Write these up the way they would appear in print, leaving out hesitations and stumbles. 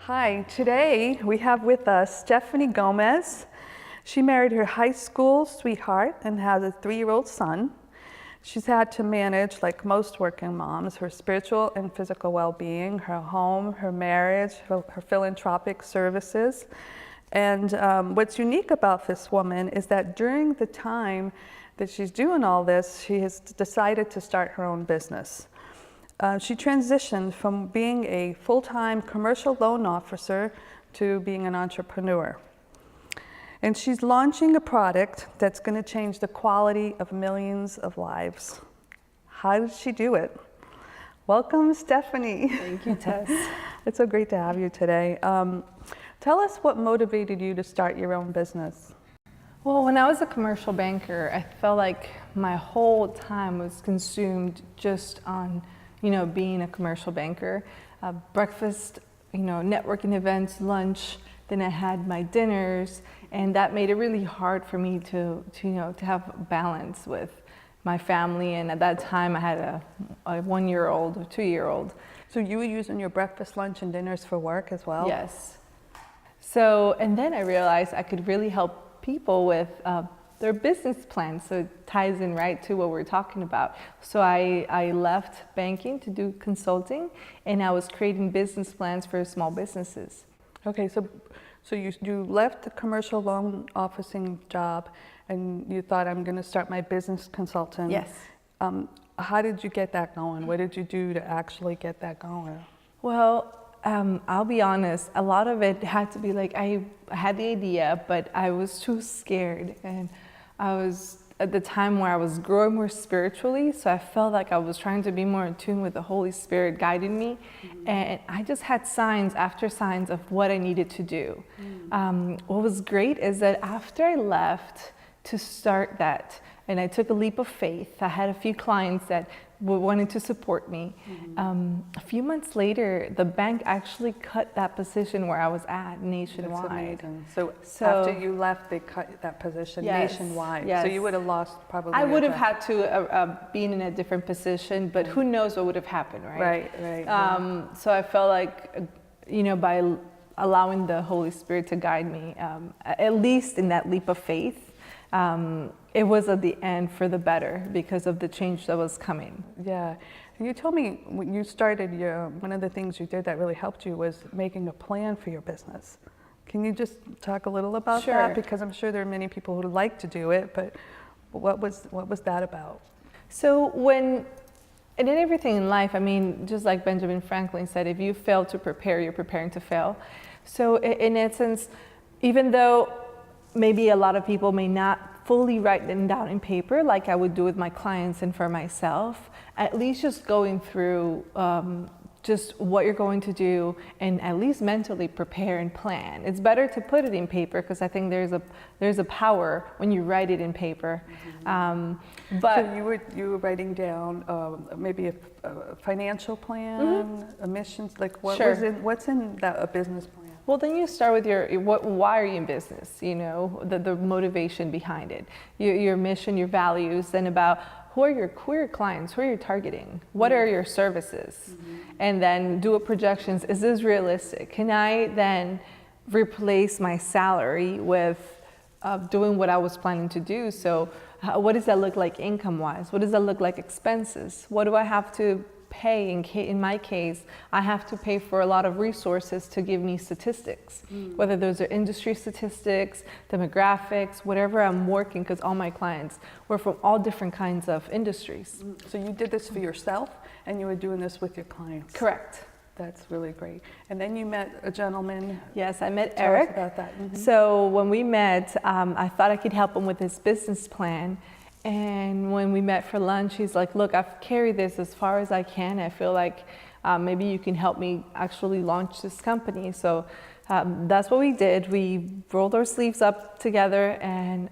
Hi, today we have with us Stephanie Gomez. She married her high school sweetheart and has a 3-year-old son. She's had to manage, like most working moms, her spiritual and physical well-being, her home, her marriage, her philanthropic services. And what's unique about this woman is that during the time that she's doing all this, she has decided to start her own business. She transitioned from being a full-time commercial loan officer to being an entrepreneur. And she's launching a product that's going to change the quality of millions of lives. How did she do it? Welcome, Stephanie. Thank you, Tess. It's so great to have you today. Tell us what motivated you to start your own business. Well, when I was a commercial banker, I felt like my whole time was consumed just on, being a commercial banker. Breakfast, networking events, lunch, then I had my dinners, and that made it really hard for me to have balance with my family. And at that time, I had a 1-year-old or 2-year-old. So you were using your breakfast, lunch, and dinners for work as well? Yes. So, and then I realized I could really help people with their business plans. So it ties in right to what we're talking about. So I left banking to do consulting, and I was creating business plans for small businesses. Okay, so you left the commercial loan officing job and you thought, I'm going to start my business consulting. Yes. How did you get that going? What did you do to actually get that going? Well, I'll be honest, a lot of it had to be like, I had the idea, but I was too scared. And I was at the time where I was growing more spiritually, so I felt like I was trying to be more in tune with the Holy Spirit guiding me. Mm-hmm. And I just had signs after signs of what I needed to do. Mm-hmm. What was great is that after I left to start that, and I took a leap of faith, I had a few clients that wanted to support me. Mm-hmm. A few months later, the bank actually cut that position where I was at nationwide. So after you left, they cut that position nationwide. Yes. So you would have lost probably. I would have had to be in a different position, but who knows what would have happened, right? Right. So I felt like, by allowing the Holy Spirit to guide me, at least in that leap of faith, it was at the end for the better because of the change that was coming. Yeah. And you told me when you started one of the things you did that really helped you was making a plan for your business. Can you just talk a little about that? Because I'm sure there are many people who like to do it, but what was that about? So and in everything in life, just like Benjamin Franklin said, if you fail to prepare, you're preparing to fail. So in essence, even though maybe a lot of people may not fully write them down in paper like I would do with my clients and for myself, at least just going through just what you're going to do and at least mentally prepare and plan. It's better to put it in paper because I think there's a power when you write it in paper. Mm-hmm. But so you were writing down maybe a financial plan, mm-hmm. a mission, like what's in a business plan? Well, then you start with why are you in business? The motivation behind it, your mission, your values, then about who are your clients, who are you targeting, what are your services, mm-hmm. and then do a projections. Is this realistic? Can I then replace my salary with doing what I was planning to do? So what does that look like income-wise? What does that look like expenses? What do I have to pay? In my case, I have to pay for a lot of resources to give me statistics, whether those are industry statistics, demographics, whatever I'm working, because all my clients were from all different kinds of industries. So you did this for yourself and you were doing this with your clients? Correct. That's really great. And then you met a gentleman. Yes, I met Eric. Tell us about that. Mm-hmm. So when we met, I thought I could help him with his business plan. And when we met for lunch, he's like, look, I've carried this as far as I can. I feel like maybe you can help me actually launch this company. So that's what we did. We rolled our sleeves up together and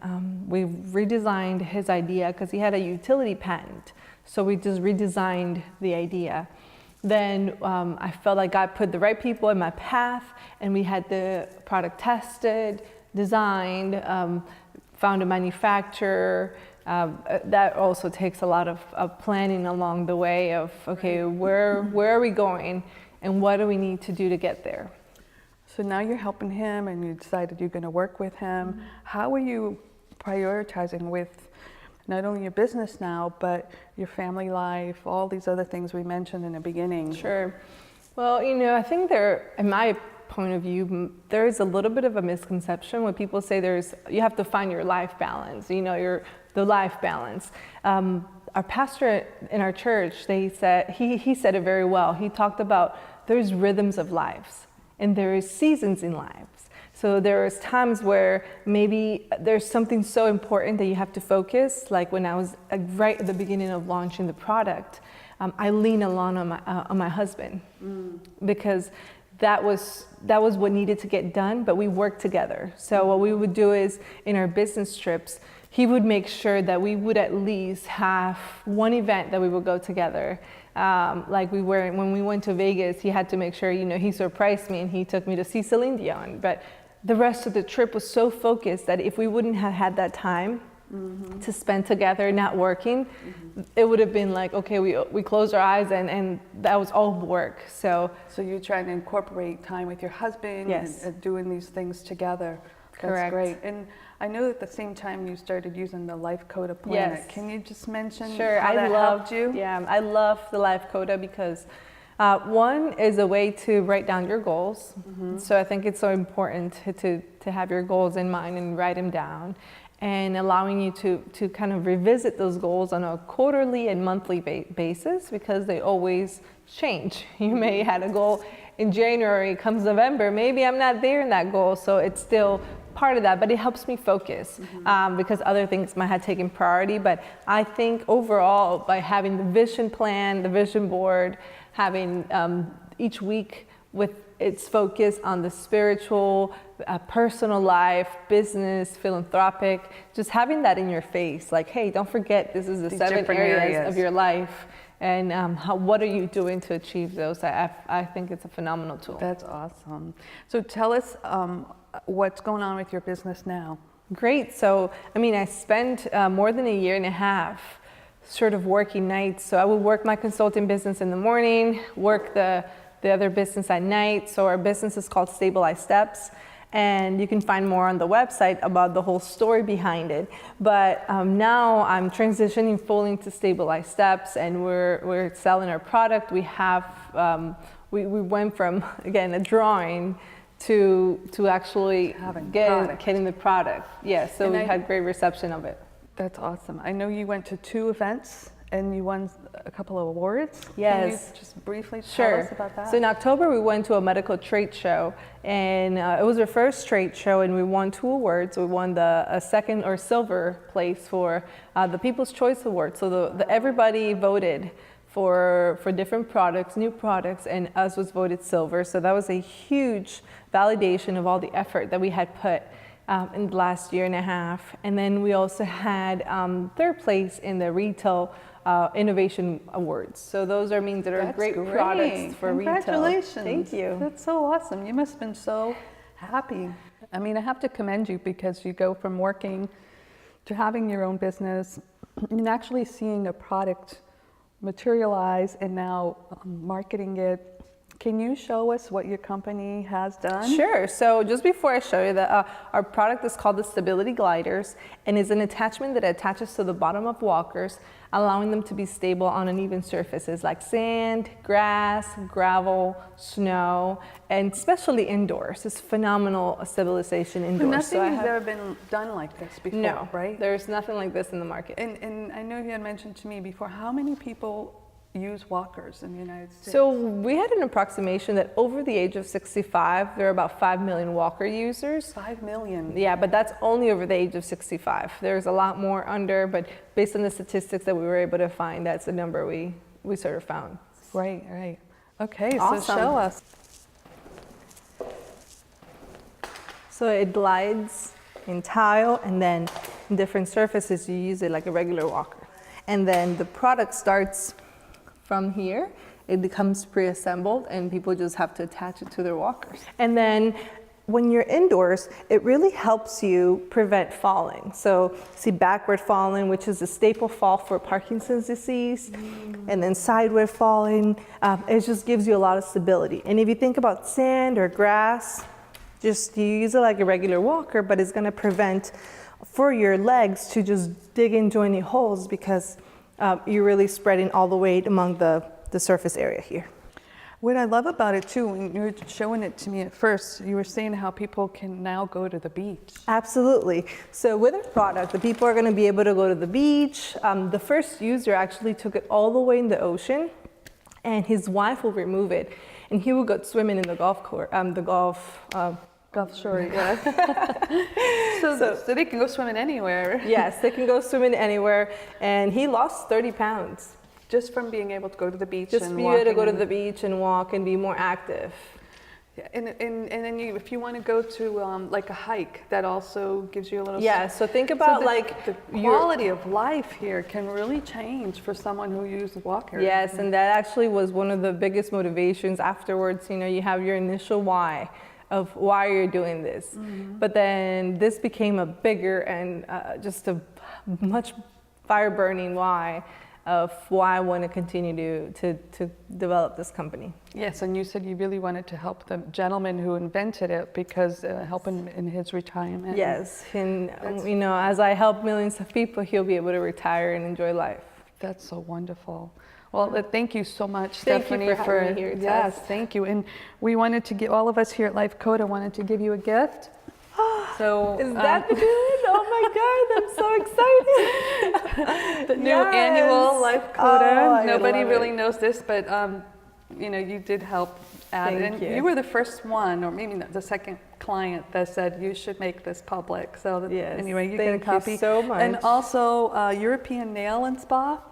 we redesigned his idea because he had a utility patent. So we just redesigned the idea. Then I felt like God put the right people in my path and we had the product tested, designed, found a manufacturer. That also takes a lot of planning along the way of, okay, where are we going and what do we need to do to get there? So now you're helping him and you decided you're going to work with him. How are you prioritizing with not only your business now, but your family life, all these other things we mentioned in the beginning? Sure. Well, you know, I think there, in my point of view, there is a little bit of a misconception when people say you have to find your life balance, you know, the life balance. Our pastor in our church, he said it very well. He talked about there's rhythms of lives and there is seasons in lives. So there's times where maybe there's something so important that you have to focus. Like when I was right at the beginning of launching the product, I leaned a lot on my husband because that was what needed to get done, but we worked together. So what we would do is in our business trips, he would make sure that we would at least have one event that we would go together. Like when we went to Vegas, he had to make sure, you know, he surprised me and he took me to see Celine Dion. But the rest of the trip was so focused that if we wouldn't have had that time to spend together, not working, it would have been like, okay, we closed our eyes and that was all work. So you're trying to incorporate time with your husband. Yes. And doing these things together. That's Correct. great. And I know at the same time you started using the LIFECODA planet. Yes. Can you just mention how that helped you? Yeah, I love the LIFECODA because one is a way to write down your goals. So I think it's so important to have your goals in mind and write them down, and allowing you to kind of revisit those goals on a quarterly and monthly basis because they always change. You may had a goal in January, comes November, maybe I'm not there in that goal, so it's still part of that, but it helps me focus because other things might have taken priority. But I think overall, by having the vision plan, the vision board, having each week with its focus on the spiritual, personal life, business, philanthropic, just having that in your face, like, hey, don't forget this is the 7 areas of your life, and what are you doing to achieve those? I think it's a phenomenal tool. That's awesome. So tell us what's going on with your business now. Great. So, I mean, I spent more than a year and a half sort of working nights. So I would work my consulting business in the morning, work the other business at night. So our business is called Stabilized Steps. And you can find more on the website about the whole story behind it. But now I'm transitioning fully to Stabilized Steps, and we're selling our product. We have we went from, again, a drawing to actually getting the product. Yeah, so we had great reception of it. That's awesome. I know you went to 2 events and you won a couple of awards. Yes. Can you just briefly tell us about that? So in October, we went to a medical trade show, and it was our first trade show, and we won 2 awards. We won a second or silver place for the People's Choice Award. So everybody voted for different products, new products, and us was voted silver. So that was a huge validation of all the effort that we had put in the last year and a half. And then we also had 3rd place in the Retail Innovation Awards. So those means that are great products for retail. Congratulations. Thank you. That's so awesome. You must have been so happy. I mean, I have to commend you because you go from working to having your own business and actually seeing a product materialize and now marketing it. Can you show us what your company has done? Sure. So just before I show you that, our product is called the Stability Gliders, and is an attachment that attaches to the bottom of walkers, allowing them to be stable on uneven surfaces like sand, grass, gravel, snow, and especially indoors. It's phenomenal stabilization indoors. But nothing has ever been done like this before, right? There's nothing like this in the market. And I know you had mentioned to me before, how many people use walkers in the United States? So we had an approximation that over the age of 65, there are about 5 million walker users. 5 million? Yeah, but that's only over the age of 65. There's a lot more under, but based on the statistics that we were able to find, that's the number we sort of found. Right, right. Okay, awesome. So show us. So it glides in tile, and then in different surfaces, you use it like a regular walker. And then the product starts from here. It becomes pre-assembled, and people just have to attach it to their walkers. And then when you're indoors, it really helps you prevent falling. So see backward falling, which is a staple fall for Parkinson's disease, and then sideward falling. It just gives you a lot of stability. And if you think about sand or grass, Just you use it like a regular walker, but it's going to prevent for your legs to just dig into any holes because you're really spreading all the weight among the surface area here. What I love about it too, when you were showing it to me at first, you were saying how people can now go to the beach. Absolutely. So with our product, the people are going to be able to go to the beach. The first user actually took it all the way in the ocean, and his wife will remove it, and he will go swimming in the golf course, Gulf Shore, yeah. so they can go swimming anywhere. Yes, they can go swimming anywhere, and he lost 30 pounds. Just from being able to go to the beach Just and be able to go to the beach and walk and be more active. Yeah, and then if you want to go to like a hike, that also gives you a little... Yeah, so think about the quality of life here can really change for someone who uses walkers. Yes, and that actually was one of the biggest motivations afterwards. You know, you have your initial why of why you're doing this. Mm-hmm. But then this became a bigger and just a much fire-burning why of why I want to continue to develop this company. Yes, and you said you really wanted to help the gentleman who invented it because help him in his retirement. Yes, and you know, as I help millions of people, he'll be able to retire and enjoy life. That's so wonderful. Well, thank you so much, thank Stephanie, you for having me here. Yes, thank you. And we wanted to give all of us here at LIFECODA wanted to give you a gift. So is that the good? Oh my God, I'm so excited. The new annual LIFECODA. Oh, Nobody really knows this, but you know, you did help add it. And you were the first one, or maybe not the second client that said you should make this public. So yes, anyway, you get a copy. Thank you so much. And also European Nail and Spa.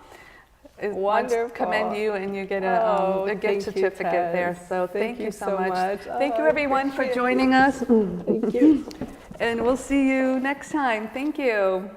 Wonderful. Commend you, and you get a gift certificate there. So thank you so much. Thank you everyone for joining us. Thank you. And we'll see you next time. Thank you.